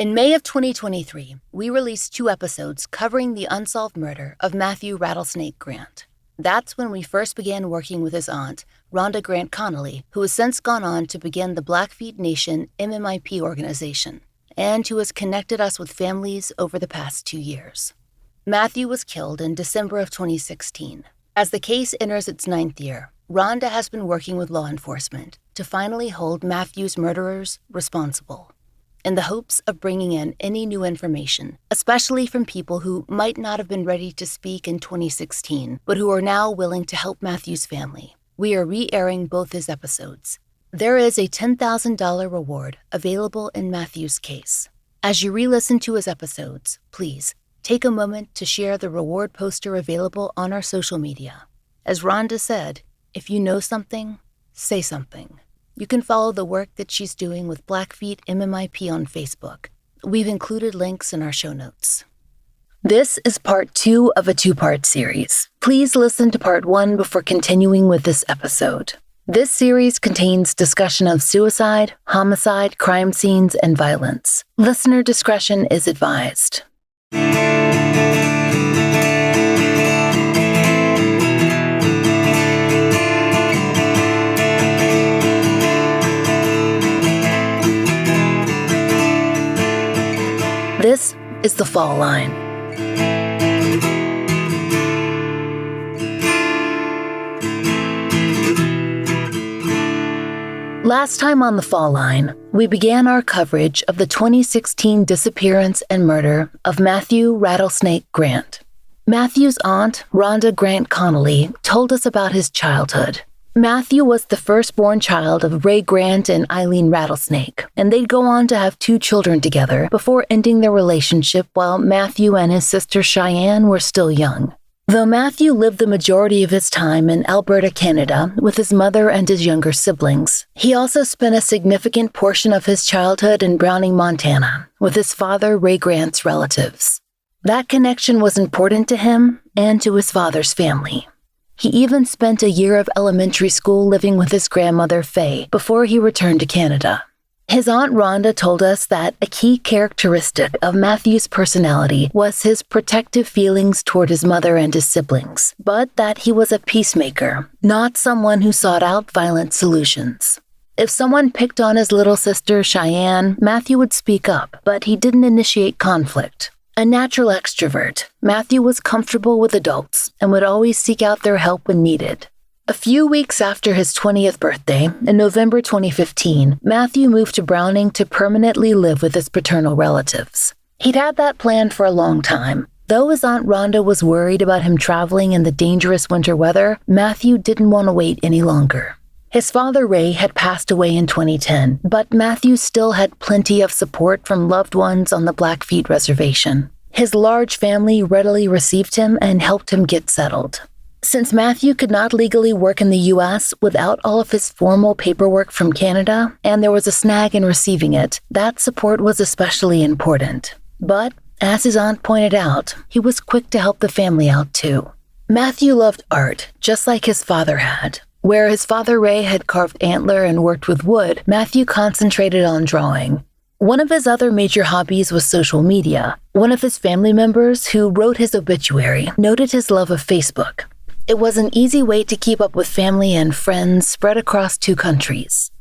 In May of 2023, we released 2 episodes covering the unsolved murder of Matthew Rattlesnake Grant. That's when we first began working with his aunt, Rhonda Grant Connolly, who has since gone on to begin the Blackfeet Nation MMIP organization, and who has connected us with families over the past 2 years. Matthew was killed in December of 2016. As the case enters its 9th year, Rhonda has been working with law enforcement to finally hold Matthew's murderers responsible, in the hopes of bringing in any new information, especially from people who might not have been ready to speak in 2016, but who are now willing to help Matthew's family. We are re-airing both his episodes. There is a $10,000 reward available in Matthew's case. As you re-listen to his episodes, please take a moment to share the reward poster available on our social media. As Rhonda said, if you know something, say something. You can follow the work that she's doing with Blackfeet MMIP on Facebook. We've included links in our show notes. This is part 2 of a 2-part series. Please listen to part 1 before continuing with this episode. This series contains discussion of suicide, homicide, crime scenes, and violence. Listener discretion is advised. This is The Fall Line. Last time on The Fall Line, we began our coverage of the 2016 disappearance and murder of Matthew Rattlesnake Grant. Matthew's aunt, Rhonda Grant Connolly, told us about his childhood. Matthew was the firstborn child of Ray Grant and Eileen Rattlesnake, and they'd go on to have 2 children together before ending their relationship while Matthew and his sister Cheyenne were still young. Though Matthew lived the majority of his time in Alberta, Canada, with his mother and his younger siblings, he also spent a significant portion of his childhood in Browning, Montana, with his father, Ray Grant's relatives. That connection was important to him and to his father's family. He even spent a year of elementary school living with his grandmother, Faye, before he returned to Canada. His Aunt Rhonda told us that a key characteristic of Matthew's personality was his protective feelings toward his mother and his siblings, but that he was a peacemaker, not someone who sought out violent solutions. If someone picked on his little sister, Cheyenne, Matthew would speak up, but he didn't initiate conflict. A natural extrovert, Matthew was comfortable with adults and would always seek out their help when needed. A few weeks after his 20th birthday, in November 2015, Matthew moved to Browning to permanently live with his paternal relatives. He'd had that planned for a long time. Though his Aunt Rhonda was worried about him traveling in the dangerous winter weather, Matthew didn't want to wait any longer. His father, Ray, had passed away in 2010, but Matthew still had plenty of support from loved ones on the Blackfeet Reservation. His large family readily received him and helped him get settled. Since Matthew could not legally work in the U.S. without all of his formal paperwork from Canada, and there was a snag in receiving it, that support was especially important. But, as his aunt pointed out, he was quick to help the family out too. Matthew loved art, just like his father had. Where his father Ray had carved antler and worked with wood, Matthew concentrated on drawing. One of his other major hobbies was social media. One of his family members, who wrote his obituary, noted his love of Facebook. It was an easy way to keep up with family and friends spread across 2 countries.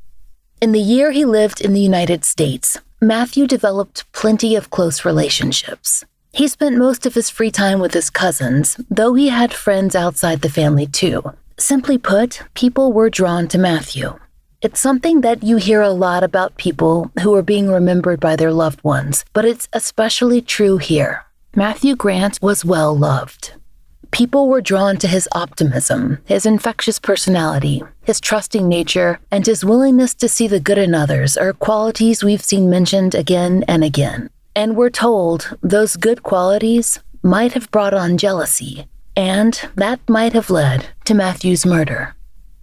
In the year he lived in the United States, Matthew developed plenty of close relationships. He spent most of his free time with his cousins, though he had friends outside the family too. Simply put, people were drawn to Matthew. It's something that you hear a lot about people who are being remembered by their loved ones, but it's especially true here. Matthew Grant was well loved. People were drawn to his optimism, his infectious personality, his trusting nature, and his willingness to see the good in others are qualities we've seen mentioned again and again. And we're told those good qualities might have brought on jealousy, and that might have led to Matthew's murder.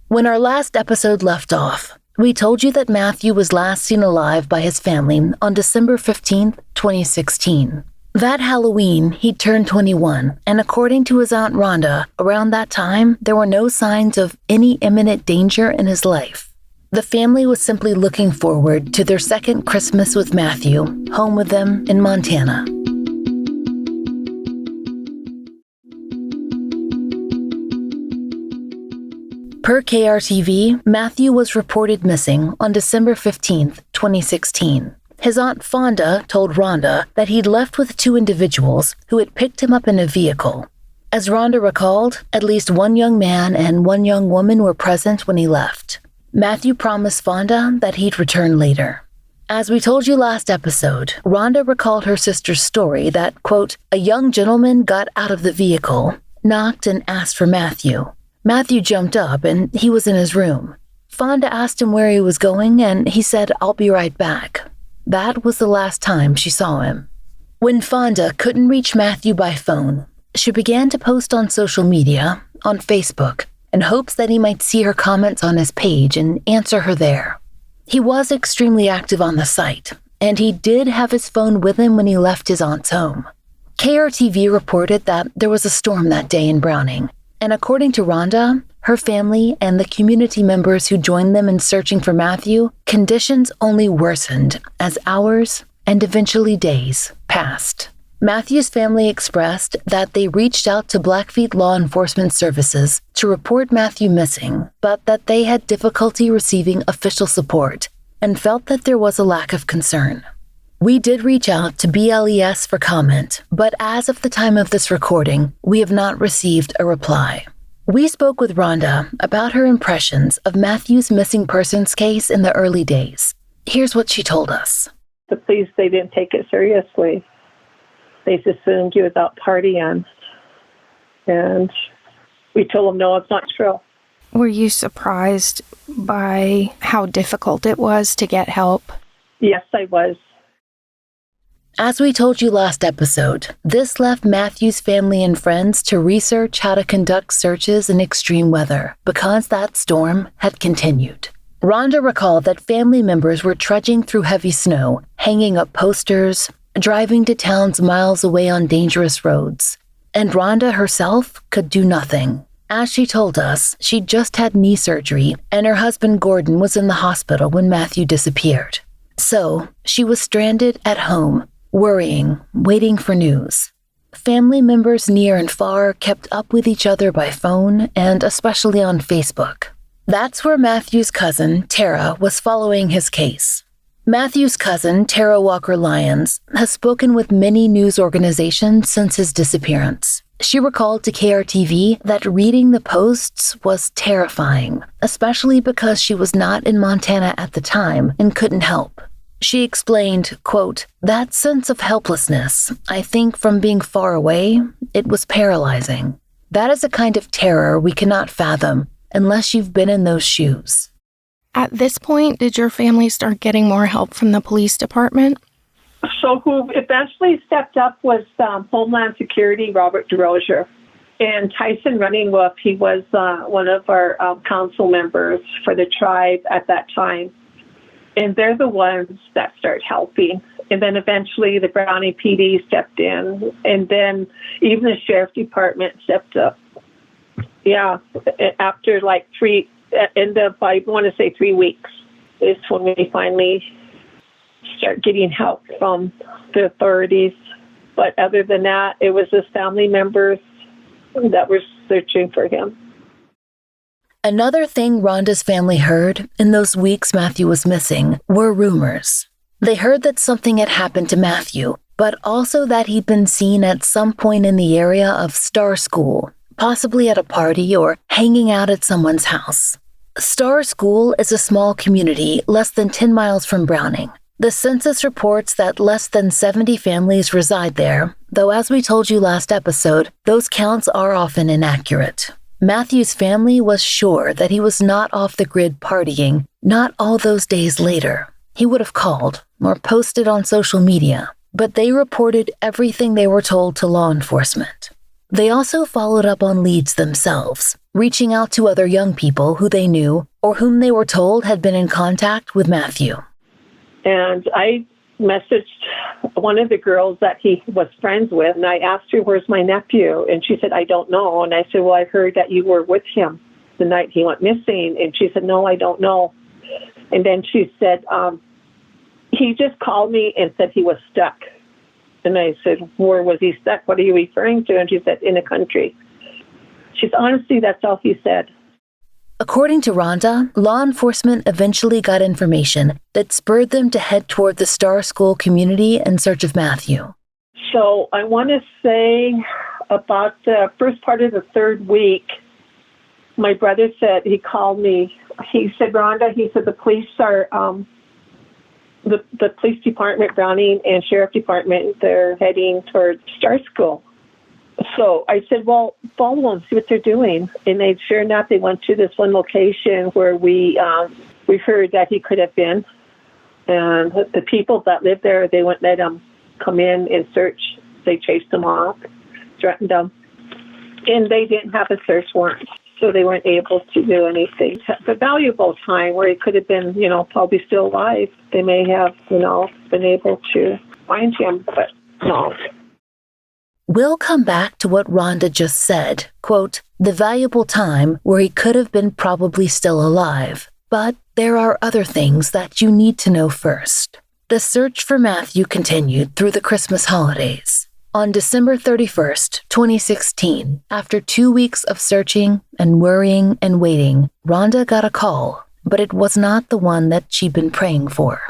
When our last episode left off, we told you that Matthew was last seen alive by his family on December 15th, 2016. That Halloween, he turned 21, and according to his Aunt Rhonda, around that time, there were no signs of any imminent danger in his life. The family was simply looking forward to their second Christmas with Matthew, home with them in Montana. Per KRTV, Matthew was reported missing on December 15, 2016. His aunt Fonda told Rhonda that he'd left with two individuals who had picked him up in a vehicle. As Rhonda recalled, at least one young man and one young woman were present when he left. Matthew promised Fonda that he'd return later. As we told you last episode, Rhonda recalled her sister's story that, quote, a young gentleman got out of the vehicle, knocked and asked for Matthew. Matthew jumped up and he was in his room. Fonda asked him where he was going and he said, I'll be right back. That was the last time she saw him. When Fonda couldn't reach Matthew by phone, she began to post on social media, on Facebook, in hopes that he might see her comments on his page and answer her there. He was extremely active on the site, and he did have his phone with him when he left his aunt's home. KRTV reported that there was a storm that day in Browning, and according to Rhonda, her family and the community members who joined them in searching for Matthew, conditions only worsened as hours and eventually days passed. Matthew's family expressed that they reached out to Blackfeet law enforcement services to report Matthew missing, but that they had difficulty receiving official support and felt that there was a lack of concern. We did reach out to BLES for comment, but as of the time of this recording, we have not received a reply. We spoke with Rhonda about her impressions of Matthew's missing persons case in the early days. Here's what she told us. The police, they didn't take it seriously. They just assumed he was out partying. And we told them, no, it's not true. Were you surprised by how difficult it was to get help? Yes, I was. As we told you last episode, this left Matthew's family and friends to research how to conduct searches in extreme weather because that storm had continued. Rhonda recalled that family members were trudging through heavy snow, hanging up posters, driving to towns miles away on dangerous roads. And Rhonda herself could do nothing. As she told us, she'd just had knee surgery and her husband Gordon was in the hospital when Matthew disappeared. So, she was stranded at home, worrying, waiting for news. Family members near and far kept up with each other by phone and especially on Facebook. That's where Matthew's cousin, Tara, was following his case. Matthew's cousin, Tara Walker-Lyons, has spoken with many news organizations since his disappearance. She recalled to KRTV that reading the posts was terrifying, especially because she was not in Montana at the time and couldn't help. She explained, quote, that sense of helplessness, I think from being far away, it was paralyzing. That is a kind of terror we cannot fathom unless you've been in those shoes. At this point, did your family start getting more help from the police department? So who eventually stepped up was Homeland Security, Robert DeRozier. And Tyson Running Wolf, he was one of our council members for the tribe at that time. And they're the ones that start helping. And then eventually the Browning PD stepped in. And then even the sheriff department stepped up. Yeah, after like I want to say 3 weeks is when we finally start getting help from the authorities. But other than that, it was his family members that were searching for him. Another thing Rhonda's family heard in those weeks Matthew was missing were rumors. They heard that something had happened to Matthew, but also that he'd been seen at some point in the area of Star School, possibly at a party or hanging out at someone's house. Star School is a small community less than 10 miles from Browning. The census reports that less than 70 families reside there, though as we told you last episode, those counts are often inaccurate. Matthew's family was sure that he was not off the grid partying, not all those days later. He would have called or posted on social media, but they reported everything they were told to law enforcement. They also followed up on leads themselves, reaching out to other young people who they knew or whom they were told had been in contact with Matthew. And I messaged one of the girls that he was friends with, and I asked her, where's my nephew? And she said, I don't know. And I said, well, I heard that you were with him the night he went missing. And she said, no, I don't know. And then she said, he just called me and said he was stuck. And I said, where was he stuck? What are you referring to? And she said, in a country. She said, honestly, that's all he said. According to Rhonda, law enforcement eventually got information that spurred them to head toward the Star School community in search of Matthew. So I want to say about the first part of the third week, my brother said, he called me. He said, Rhonda, he said, the police are, the police department, Browning and Sheriff Department, they're heading towards Star School. So I said, well, follow them, see what they're doing. And they, sure enough, they went to this one location where we heard that he could have been. And the people that lived there, they wouldn't let him come in and search. They chased him off, threatened him. And they didn't have a search warrant, so they weren't able to do anything. The valuable time where he could have been, probably still alive. They may have, been able to find him, but no. We'll come back to what Rhonda just said, quote, the valuable time where he could have been probably still alive. But there are other things that you need to know first. The search for Matthew continued through the Christmas holidays. On December 31st, 2016, after 2 weeks of searching and worrying and waiting, Rhonda got a call, but it was not the one that she'd been praying for.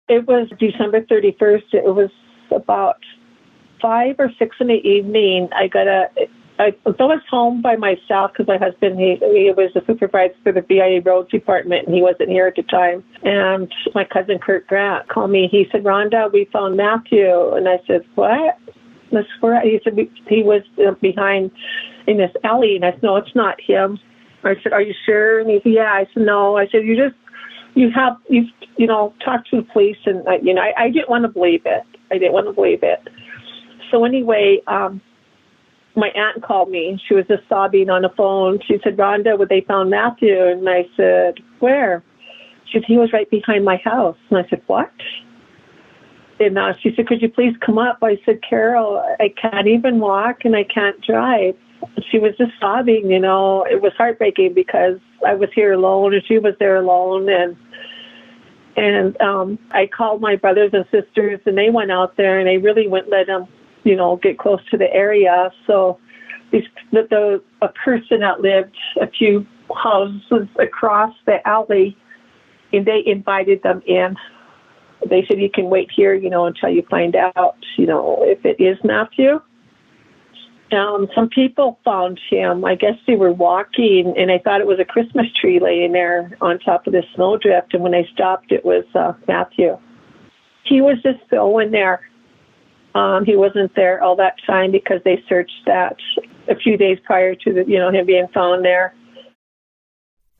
It was December 31st. It was about 5 or 6 in the evening. I was home by myself because my husband, he was the supervisor for the BIA Road Department, and he wasn't here at the time. And my cousin, Kurt Grant, called me. He said, Rhonda, we found Matthew. And I said, what? He said, he was behind in this alley. And I said, no, it's not him. I said, are you sure? And he said, yeah. I said, no. I said, you've talked to the police. And, I didn't want to believe it. So anyway, my aunt called me. She was just sobbing on the phone. She said, Rhonda, they found Matthew. And I said, where? She said, he was right behind my house. And I said, what? And she said, could you please come up? I said, Carol, I can't even walk and I can't drive. She was just sobbing, It was heartbreaking because I was here alone and she was there alone. And I called my brothers and sisters and they went out there and they really wouldn't let them get close to the area. So a person that lived a few houses across the alley, and they invited them in. They said, you can wait here, until you find out, if it is Matthew. Some people found him. I guess they were walking, and I thought it was a Christmas tree laying there on top of the snowdrift. And when they stopped, it was Matthew. He was just still in there. He wasn't there all that time because they searched that a few days prior to him being found there.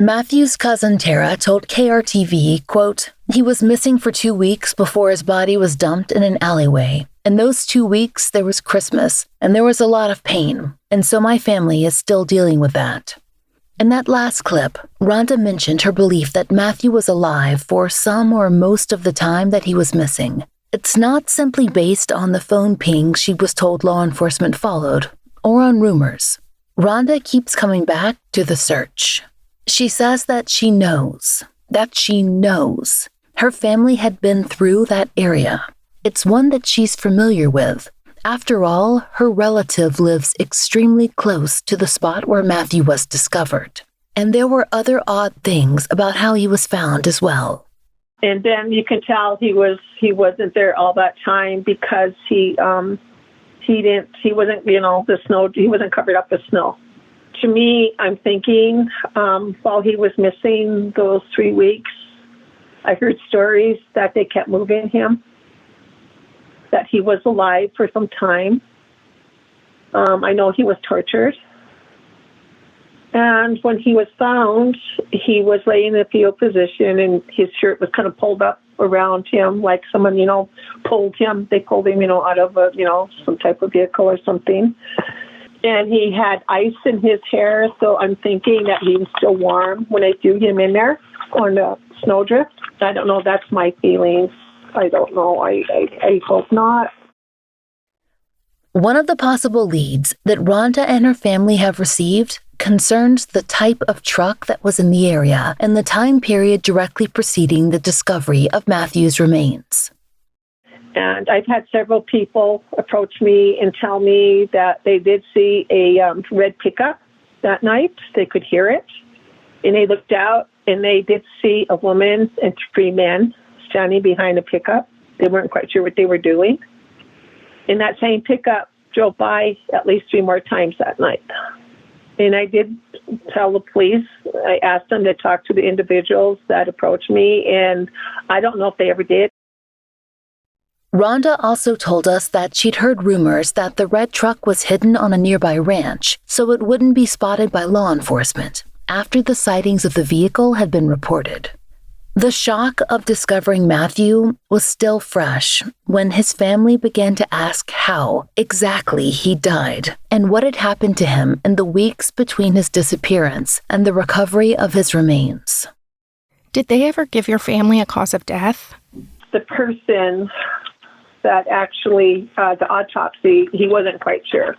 Matthew's cousin Tara told KRTV, quote, he was missing for 2 weeks before his body was dumped in an alleyway. In those 2 weeks, there was Christmas, and there was a lot of pain, and so my family is still dealing with that. In that last clip, Rhonda mentioned her belief that Matthew was alive for some or most of the time that he was missing. It's not simply based on the phone pings she was told law enforcement followed, or on rumors. Rhonda keeps coming back to the search. She says that she knows. Her family had been through that area. It's one that she's familiar with. After all, her relative lives extremely close to the spot where Matthew was discovered. And there were other odd things about how he was found as well. And then you can tell he wasn't there all that time because he wasn't, the snow, he wasn't covered up with snow. To me, I'm thinking while he was missing those 3 weeks, I heard stories that they kept moving him, that he was alive for some time. I know he was tortured. And when he was found, he was laying in a fetal position and his shirt was kind of pulled up around him like someone, pulled him. They pulled him, out of some type of vehicle or something. And he had ice in his hair, so I'm thinking that he was still warm when I threw him in there on the snowdrift. I don't know. That's my feelings. I don't know. I hope not. One of the possible leads that Rhonda and her family have received concerned the type of truck that was in the area and the time period directly preceding the discovery of Matthew's remains. And I've had several people approach me and tell me that they did see a red pickup that night. They could hear it. And they looked out and they did see a woman and 3 men standing behind a pickup. They weren't quite sure what they were doing. And that same pickup drove by at least 3 more times that night. And I did tell the police, I asked them to talk to the individuals that approached me, and I don't know if they ever did. Rhonda also told us that she'd heard rumors that the red truck was hidden on a nearby ranch, so it wouldn't be spotted by law enforcement after the sightings of the vehicle had been reported. The shock of discovering Matthew was still fresh when his family began to ask how exactly he died and what had happened to him in the weeks between his disappearance and the recovery of his remains. Did they ever give your family a cause of death? The person that actually, the autopsy, he wasn't quite sure.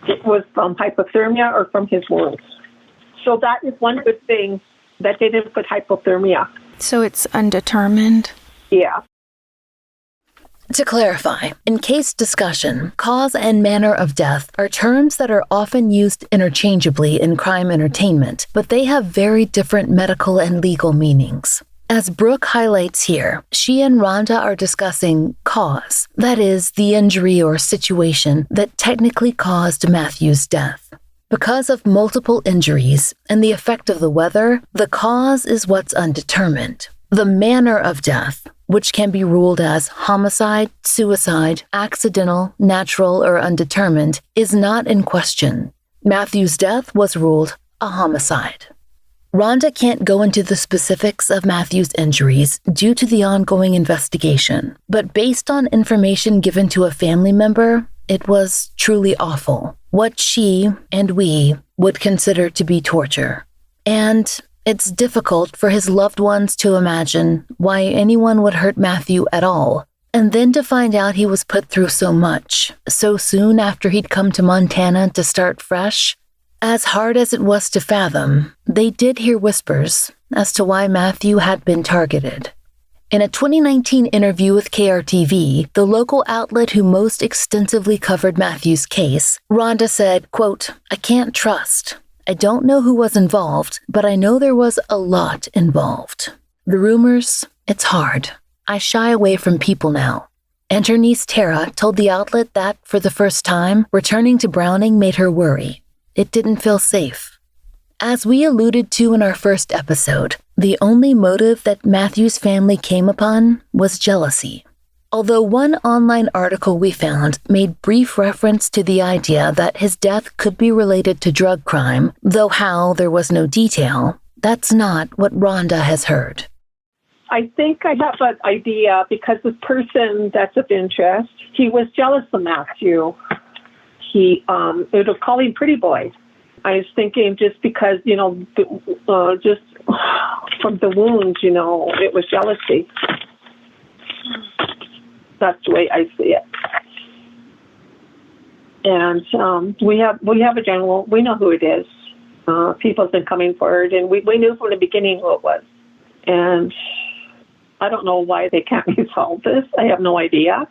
It was from hypothermia or from his wounds. So that is one good thing that they didn't put hypothermia. So it's undetermined? Yeah. To clarify, in case discussion, cause and manner of death are terms that are often used interchangeably in crime entertainment, but they have very different medical and legal meanings. As Brooke highlights here, she and Rhonda are discussing cause, that is, the injury or situation that technically caused Matthew's death. Because of multiple injuries and the effect of the weather, the cause is what's undetermined. The manner of death, which can be ruled as homicide, suicide, accidental, natural, or undetermined, is not in question. Matthew's death was ruled a homicide. Rhonda can't go into the specifics of Matthew's injuries due to the ongoing investigation, but based on information given to a family member, it was truly awful, what she and we would consider to be torture. And it's difficult for his loved ones to imagine why anyone would hurt Matthew at all, and then to find out he was put through so much, so soon after he'd come to Montana to start fresh. As hard as it was to fathom, they did hear whispers as to why Matthew had been targeted. In a 2019 interview with KRTV, the local outlet who most extensively covered Matthew's case, Rhonda said, quote, "I can't trust. I don't know who was involved, but I know there was a lot involved. The rumors, it's hard. I shy away from people now." And her niece Tara told the outlet that, for the first time, returning to Browning made her worry. It didn't feel safe. As we alluded to in our first episode, the only motive that Matthew's family came upon was jealousy. Although one online article we found made brief reference to the idea that his death could be related to drug crime, though how there was no detail, that's not what Rhonda has heard. I think I have an idea because the person that's of interest, he was jealous of Matthew. It was call him Pretty Boy. I was thinking just because, just from the wounds, it was jealousy. That's the way I see it. And we have a general, we know who it is. People have been coming forward, and we knew from the beginning who it was. And I don't know why they can't resolve this. I have no idea.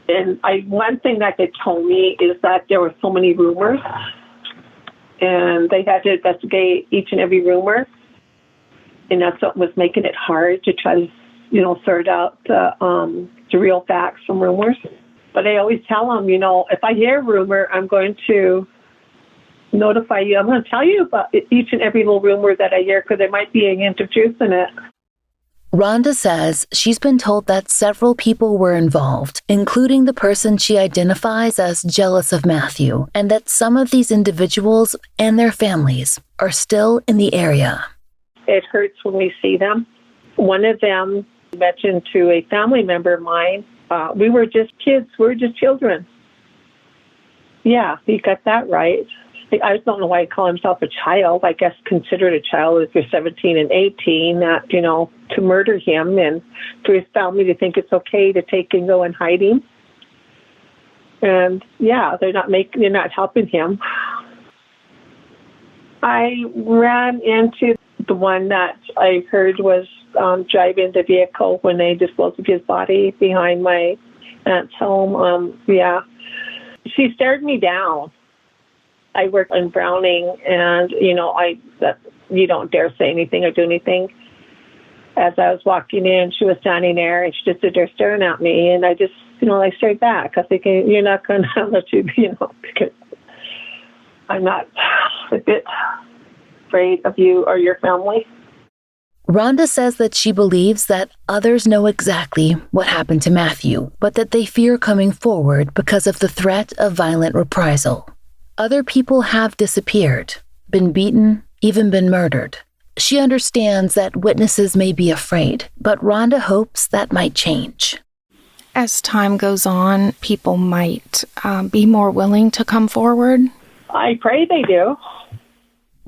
And one thing that they told me is that there were so many rumors, and they had to investigate each and every rumor, and that's what was making it hard to try to, sort out the real facts from rumors. But I always tell them, if I hear a rumor, I'm going to notify you. I'm going to tell you about each and every little rumor that I hear because there might be a hint of truth in it. Rhonda says she's been told that several people were involved, including the person she identifies as jealous of Matthew, and that some of these individuals and their families are still in the area. It hurts when we see them. One of them mentioned to a family member of mine, we were just kids, we were just children. Yeah, he got that right. I don't know why he called himself a child. I guess considered a child if you're 17 and 18, that, to murder him, and for his family to think it's okay to take and go and hide him. And yeah, they're not helping him. I ran into the one that I heard was driving the vehicle when they disposed of his body behind my aunt's home. She stared me down. I work in Browning, and you don't dare say anything or do anything. As I was walking in, she was standing there, and she just stood there staring at me, and I just, I stared back. I was thinking, you're not going to let you, because I'm not a bit afraid of you or your family. Rhonda says that she believes that others know exactly what happened to Matthew, but that they fear coming forward because of the threat of violent reprisal. Other people have disappeared, been beaten, even been murdered. She understands that witnesses may be afraid, but Rhonda hopes that might change. As time goes on, people might be more willing to come forward. I pray they do.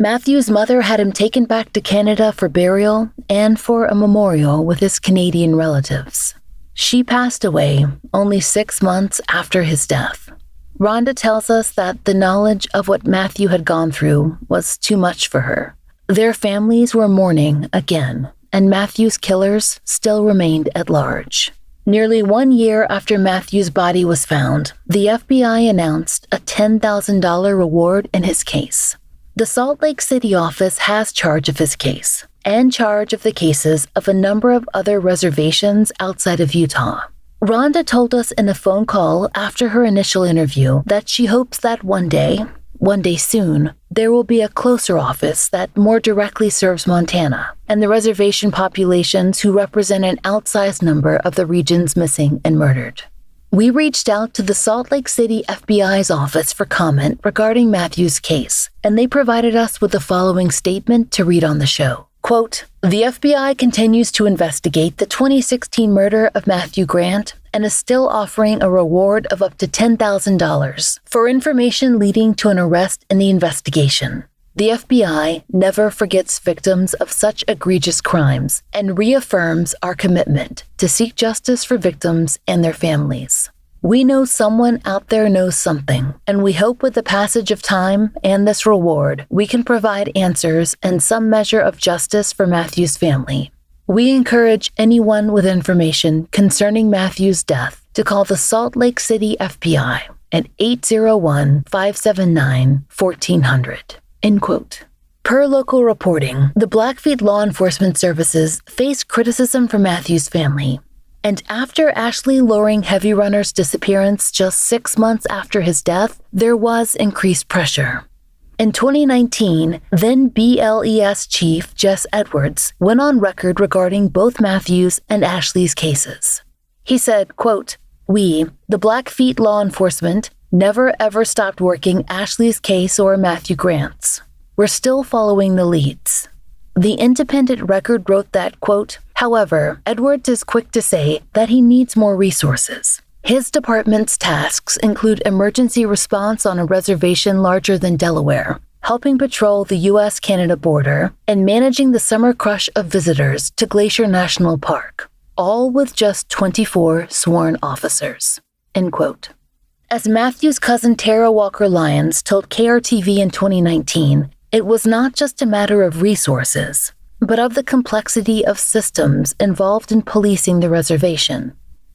Matthew's mother had him taken back to Canada for burial and for a memorial with his Canadian relatives. She passed away only 6 months after his death. Rhonda tells us that the knowledge of what Matthew had gone through was too much for her. Their families were mourning again, and Matthew's killers still remained at large. Nearly 1 year after Matthew's body was found, the FBI announced a $10,000 reward in his case. The Salt Lake City office has charge of his case and charge of the cases of a number of other reservations outside of Utah. Rhonda told us in a phone call after her initial interview that she hopes that one day soon, there will be a closer office that more directly serves Montana and the reservation populations who represent an outsized number of the region's missing and murdered. We reached out to the Salt Lake City FBI's office for comment regarding Matthew's case, and they provided us with the following statement to read on the show. Quote, "The FBI continues to investigate the 2016 murder of Matthew Grant and is still offering a reward of up to $10,000 for information leading to an arrest in the investigation. The FBI never forgets victims of such egregious crimes and reaffirms our commitment to seek justice for victims and their families. We know someone out there knows something, and we hope with the passage of time and this reward, we can provide answers and some measure of justice for Matthew's family. We encourage anyone with information concerning Matthew's death to call the Salt Lake City FBI at 801-579-1400. End quote. Per local reporting, the Blackfeet law enforcement services faced criticism from Matthew's family. And after Ashley Loring Heavy Runner's disappearance just 6 months after his death, there was increased pressure. In 2019, then BLES Chief Jess Edwards went on record regarding both Matthew's and Ashley's cases. He said, quote, "We, the Blackfeet law enforcement, never ever stopped working Ashley's case or Matthew Grant's. We're still following the leads." The Independent Record wrote that, quote, "However, Edwards is quick to say that he needs more resources. His department's tasks include emergency response on a reservation larger than Delaware, helping patrol the U.S.-Canada border, and managing the summer crush of visitors to Glacier National Park, all with just 24 sworn officers." End quote. As Matthew's cousin Tara Walker Lyons told KRTV in 2019, it was not just a matter of resources, but of the complexity of systems involved in policing the reservation.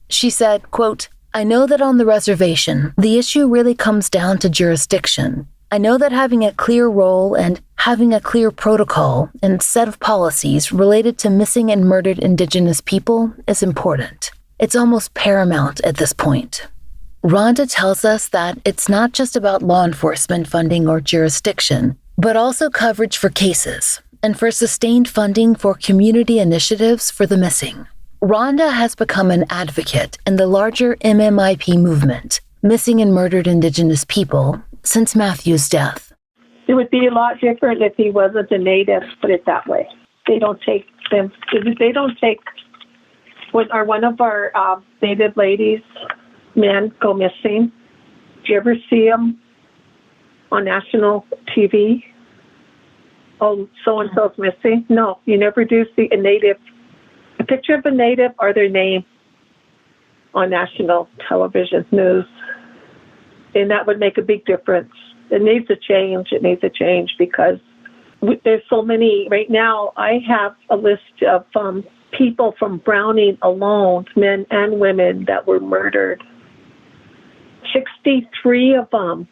She said, quote, "I know that on the reservation, the issue really comes down to jurisdiction. I know that having a clear role and having a clear protocol and set of policies related to missing and murdered Indigenous people is important. It's almost paramount at this point." Rhonda tells us that it's not just about law enforcement funding or jurisdiction, but also coverage for cases and for sustained funding for community initiatives for the missing. Rhonda has become an advocate in the larger MMIP movement, Missing and Murdered Indigenous People, since Matthew's death. It would be a lot different if he wasn't a native, put it that way. They don't take them. They don't take when one of our native ladies, men, go missing. Do you ever see them on national TV? Oh, so-and-so's missing? No, you never do see a picture of a native or their name on national television news. And that would make a big difference. It needs a change. It needs a change because There's so many. Right now, I have a list of people from Browning alone, men and women, that were murdered. 63 of them.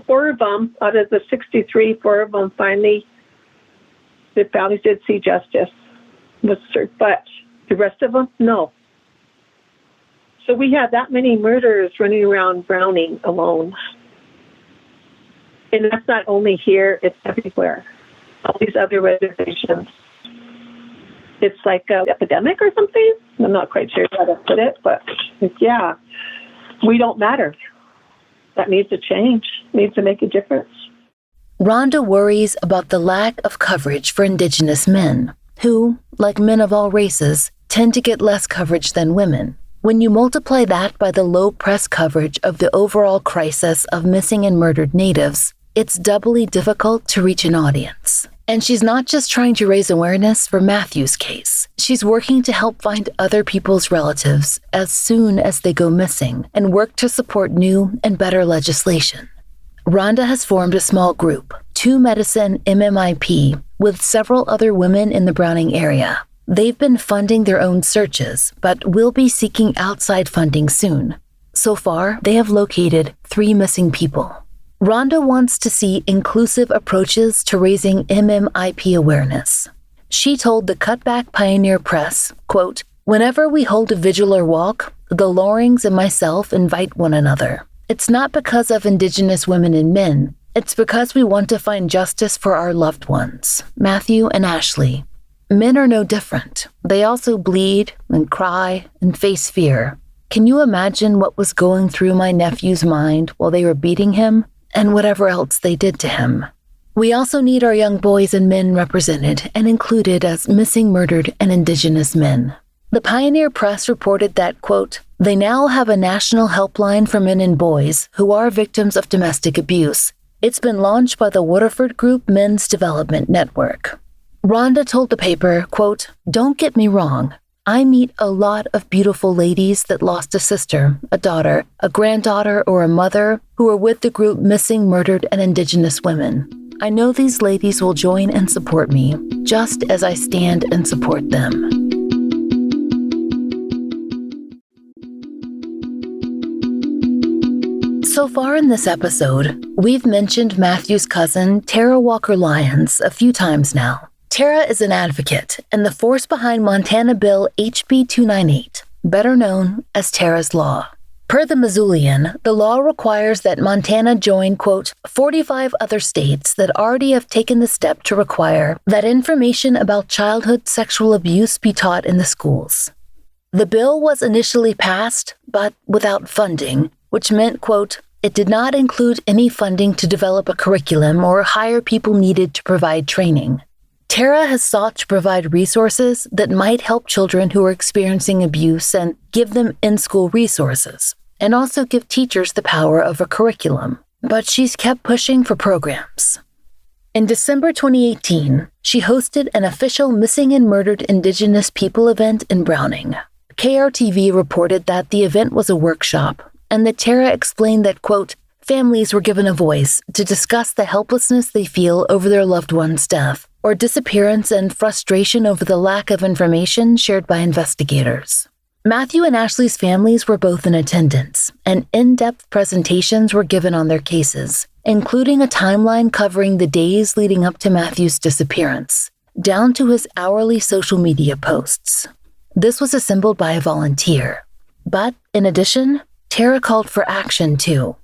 4 of them, out of the 63, 4 of them finally, the families did see justice. But the rest of them, no. So we have that many murderers running around Browning alone. And that's not only here, it's everywhere. All these other reservations. It's like an epidemic or something. I'm not quite sure how to put it, but yeah, we don't matter. That needs to change, needs to make a difference. Rhonda worries about the lack of coverage for Indigenous men, who, like men of all races, tend to get less coverage than women. When you multiply that by the low press coverage of the overall crisis of missing and murdered Natives, it's doubly difficult to reach an audience. And she's not just trying to raise awareness for Matthew's case. She's working to help find other people's relatives as soon as they go missing and work to support new and better legislation. Rhonda has formed a small group, 2 Medicine MMIP, with several other women in the Browning area. They've been funding their own searches, but will be seeking outside funding soon. So far, they have located 3 missing people. Rhonda wants to see inclusive approaches to raising MMIP awareness. She told the Cutback Pioneer Press, quote, "Whenever we hold a vigil or walk, the Laurings and myself invite one another. It's not because of Indigenous women and men. It's because we want to find justice for our loved ones, Matthew and Ashley. Men are no different. They also bleed and cry and face fear. Can you imagine what was going through my nephew's mind while they were beating him? And whatever else they did to him. We also need our young boys and men represented and included as missing, murdered, and Indigenous men." The Pioneer Press reported that, quote, "They now have a national helpline for men and boys who are victims of domestic abuse. It's been launched by the Waterford Group Men's Development Network." Rhonda told the paper, quote, "Don't get me wrong. I meet a lot of beautiful ladies that lost a sister, a daughter, a granddaughter, or a mother who are with the group Missing, Murdered, and Indigenous Women. I know these ladies will join and support me, just as I stand and support them." So far in this episode, we've mentioned Matthew's cousin, Tara Walker-Lyons, a few times now. Tara is an advocate and the force behind Montana Bill HB 298, better known as Tara's Law. Per the Missoulian, the law requires that Montana join, quote, 45 other states that already have taken the step to require that information about childhood sexual abuse be taught in the schools. The bill was initially passed, but without funding, which meant, quote, it did not include any funding to develop a curriculum or hire people needed to provide training. Tara has sought to provide resources that might help children who are experiencing abuse and give them in-school resources, and also give teachers the power of a curriculum. But she's kept pushing for programs. In December 2018, she hosted an official Missing and Murdered Indigenous People event in Browning. KRTV reported that the event was a workshop, and that Tara explained that, quote, families were given a voice to discuss the helplessness they feel over their loved one's death, or disappearance, and frustration over the lack of information shared by investigators. Matthew and Ashley's families were both in attendance, and in-depth presentations were given on their cases, including a timeline covering the days leading up to Matthew's disappearance, down to his hourly social media posts. This was assembled by a volunteer. But, in addition, Tara called for action too.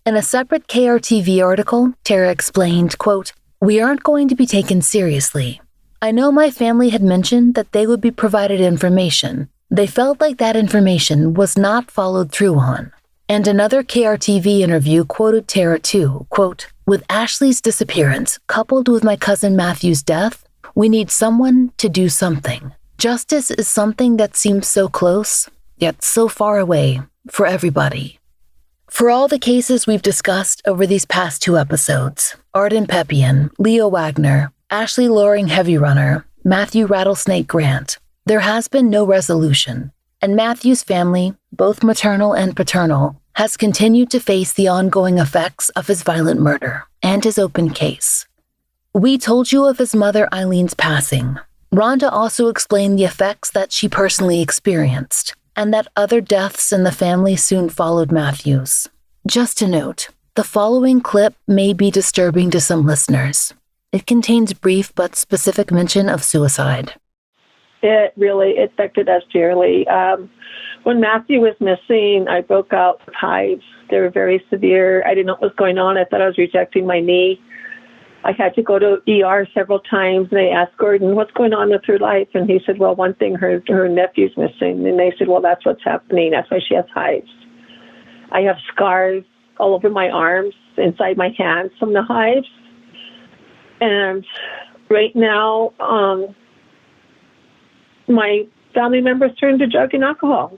In a separate KRTV article, Tara explained, quote, "We aren't going to be taken seriously. I know my family had mentioned that they would be provided information. They felt like that information was not followed through on." And another KRTV interview quoted Tara too, quote, "With Ashley's disappearance, coupled with my cousin Matthew's death, we need someone to do something. Justice is something that seems so close, yet so far away for everybody." For all the cases we've discussed over these past 2 episodes, Arden Peppian, Leo Wagner, Ashley Loring Heavy Runner, Matthew Rattlesnake Grant, there has been no resolution, and Matthew's family, both maternal and paternal, has continued to face the ongoing effects of his violent murder and his open case. We told you of his mother Eileen's passing. Rhonda also explained the effects that she personally experienced, and that other deaths in the family soon followed Matthew's. Just to note, the following clip may be disturbing to some listeners. It contains brief but specific mention of suicide. It really affected us dearly. When Matthew was missing, I broke out with hives. They were very severe. I didn't know what was going on. I thought I was rejecting my knee. I had to go to ER several times, and they asked Gordon, what's going on with her life? And he said, well, one thing, her nephew's missing. And they said, well, that's what's happening. That's why she has hives. I have scars all over my arms, inside my hands from the hives. And right now, my family members turned to drug and alcohol,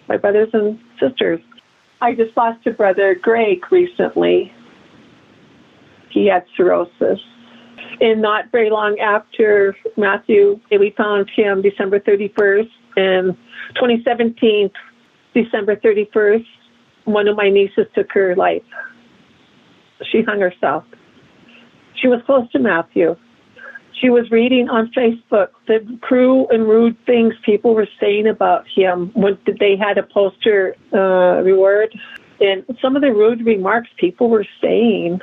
my brothers and sisters. I just lost a brother, Greg, recently. He had cirrhosis. And not very long after Matthew, we found him December 31st. In 2017, December 31st, one of my nieces took her life. She hung herself. She was close to Matthew. She was reading on Facebook the cruel and rude things people were saying about him when they had a poster reward. And some of the rude remarks people were saying,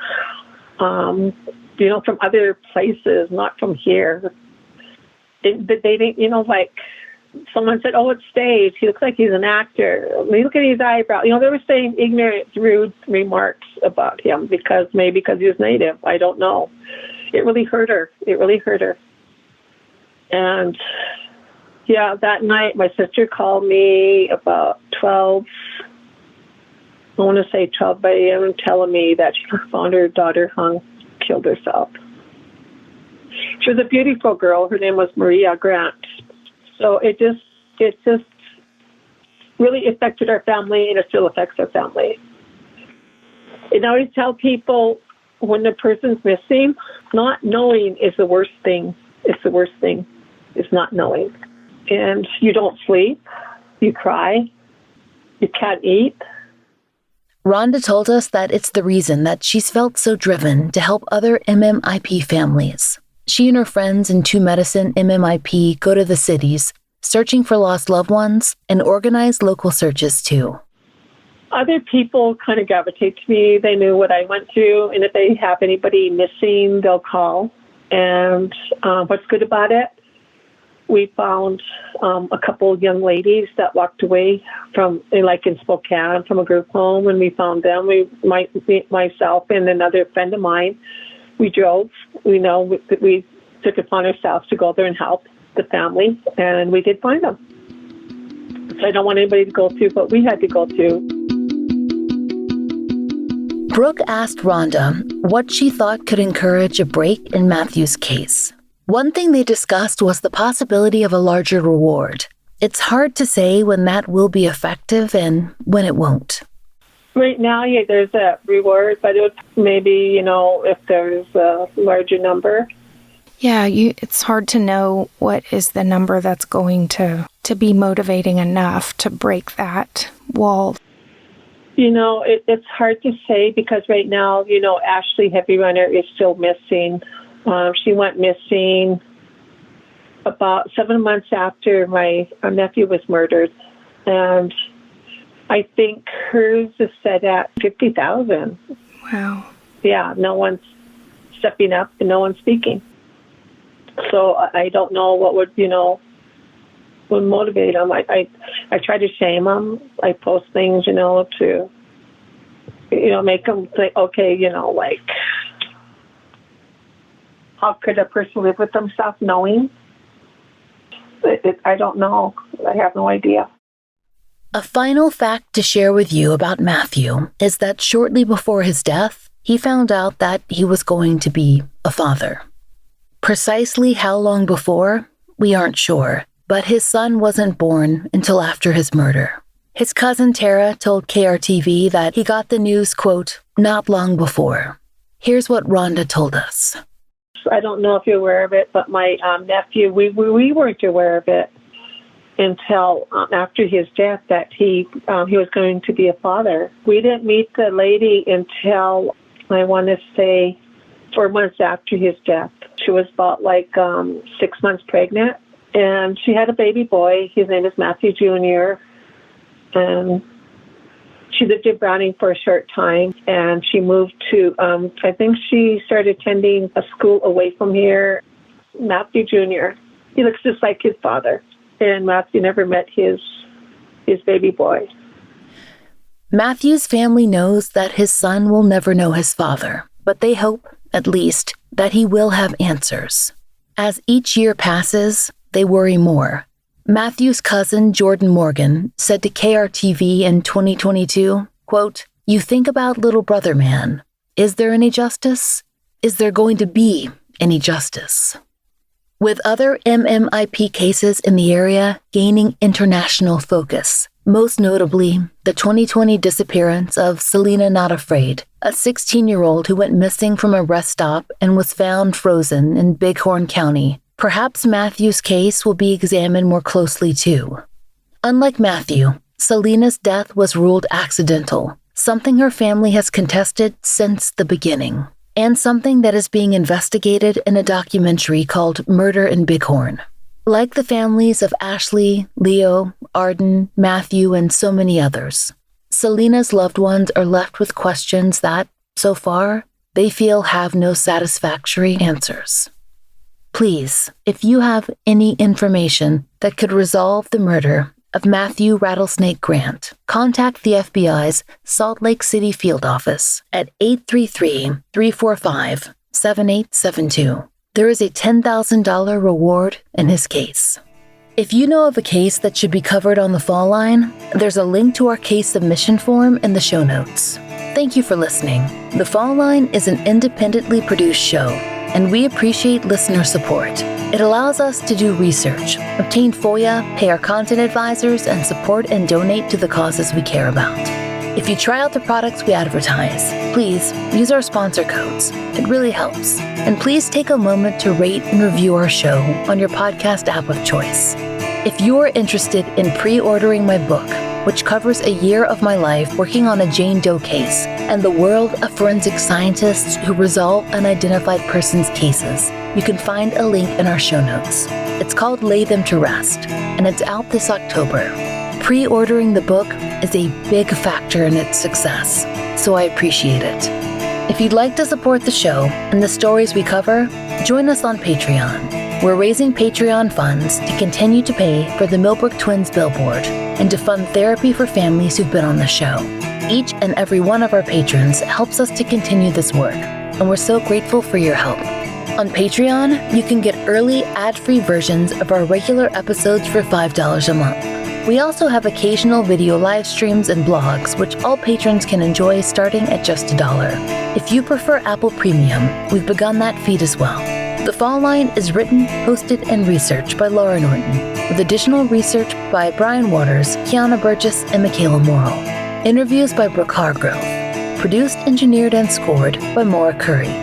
from other places, not from here. They didn't, like someone said, oh, it's staged. He looks like he's an actor. Look at his eyebrow. They were saying ignorant, rude remarks about him because he was Native. I don't know. It really hurt her. And, that night my sister called me about 12 a.m. telling me that she found her daughter killed herself. She was a beautiful girl. Her name was Maria Grant. So it just really affected our family, and it still affects our family. And I always tell people, when the person's missing, not knowing is the worst thing. It's the worst thing, is not knowing. And you don't sleep, you cry, you can't eat. Rhonda told us that it's the reason that she's felt so driven to help other MMIP families. She and her friends in 2 Medicine MMIP go to the cities, searching for lost loved ones, and organize local searches too. Other people kind of gravitate to me. They knew what I went through, and if they have anybody missing, they'll call. And what's good about it, we found a couple of young ladies that walked away from, like in Spokane, from a group home, and we found them. Myself and another friend of mine, we drove. We took it upon ourselves to go there and help the family, and we did find them. So I don't want anybody to go through, but we had to go through. Brooke asked Rhonda what she thought could encourage a break in Matthew's case. One thing they discussed was the possibility of a larger reward. It's hard to say when that will be effective and when it won't. Right now, there's a reward, but it would maybe, if there's a larger number. Yeah, it's hard to know what is the number that's going to be motivating enough to break that wall. It's hard to say because right now, Ashley Heavy Runner is still missing. She went missing about 7 months after my nephew was murdered. And I think hers is set at $50,000. Wow. Yeah, no one's stepping up and no one's speaking. So I don't know what would motivate them. I try to shame them. I post things, to, make them think, okay, how could a person live with themselves knowing? I don't know. I have no idea. A final fact to share with you about Matthew is that shortly before his death, he found out that he was going to be a father. Precisely how long before, we aren't sure, but his son wasn't born until after his murder. His cousin Tara told KRTV that he got the news, quote, not long before. Here's what Rhonda told us. I don't know if you're aware of it, but my nephew, we weren't aware of it. until after his death that he was going to be a father. We didn't meet the lady until, I want to say, 4 months after his death. She was about 6 months pregnant, and she had a baby boy. His name is Matthew Jr., and she lived in Browning for a short time, and she moved to, I think she started attending a school away from here. Matthew Jr., he looks just like his father, and Matthew never met his baby boy. Matthew's family knows that his son will never know his father, but they hope, at least, that he will have answers. As each year passes, they worry more. Matthew's cousin, Jordan Morgan, said to KRTV in 2022, quote, "You think about little brother man. Is there any justice? Is there going to be any justice?" With other MMIP cases in the area gaining international focus, most notably the 2020 disappearance of Selena Not Afraid, a 16-year-old who went missing from a rest stop and was found frozen in Bighorn County. Perhaps Matthew's case will be examined more closely too. Unlike Matthew, Selena's death was ruled accidental, something her family has contested since the beginning, and something that is being investigated in a documentary called Murder in Bighorn. Like the families of Ashley, Leo, Arden, Matthew, and so many others, Selena's loved ones are left with questions that, so far, they feel have no satisfactory answers. Please, if you have any information that could resolve the murder of Matthew Rattlesnake Grant, contact the FBI's Salt Lake City field office at 833-345-7872. There is a $10,000 reward in his case. If you know of a case that should be covered on the Fall Line, there's a link to our case submission form in the show notes. Thank you for listening. The Fall Line is an independently produced show, and we appreciate listener support. It allows us to do research, obtain FOIA, pay our content advisors, and support and donate to the causes we care about. If you try out the products we advertise, please use our sponsor codes. It really helps. And please take a moment to rate and review our show on your podcast app of choice. If you are interested in pre-ordering my book, which covers a year of my life working on a Jane Doe case and the world of forensic scientists who resolve unidentified persons cases, you can find a link in our show notes. It's called Lay Them to Rest, and it's out this October. Pre-ordering the book is a big factor in its success, so I appreciate it. If you'd like to support the show and the stories we cover, join us on Patreon. We're raising Patreon funds to continue to pay for the Millbrook Twins billboard and to fund therapy for families who've been on the show. Each and every one of our patrons helps us to continue this work, and we're so grateful for your help. On Patreon, you can get early ad-free versions of our regular episodes for $5 a month. We also have occasional video live streams and blogs, which all patrons can enjoy starting at just $1. If you prefer Apple Premium, we've begun that feed as well. The Fall Line is written, hosted, and researched by Laurah Norton, with additional research by Brian Waters, Kiana Burgess, and Michaela Morrill. Interviews by Brooke Hargrove. Produced, engineered, and scored by Maura Curry.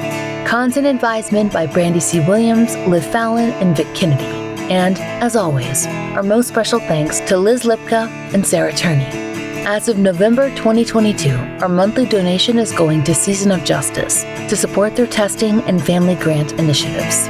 Content advisement by Brandy C. Williams, Liv Fallon, and Vic Kennedy. And, as always, our most special thanks to Liz Lipka and Sarah Turney. As of November 2022, our monthly donation is going to Season of Justice to support their testing and family grant initiatives.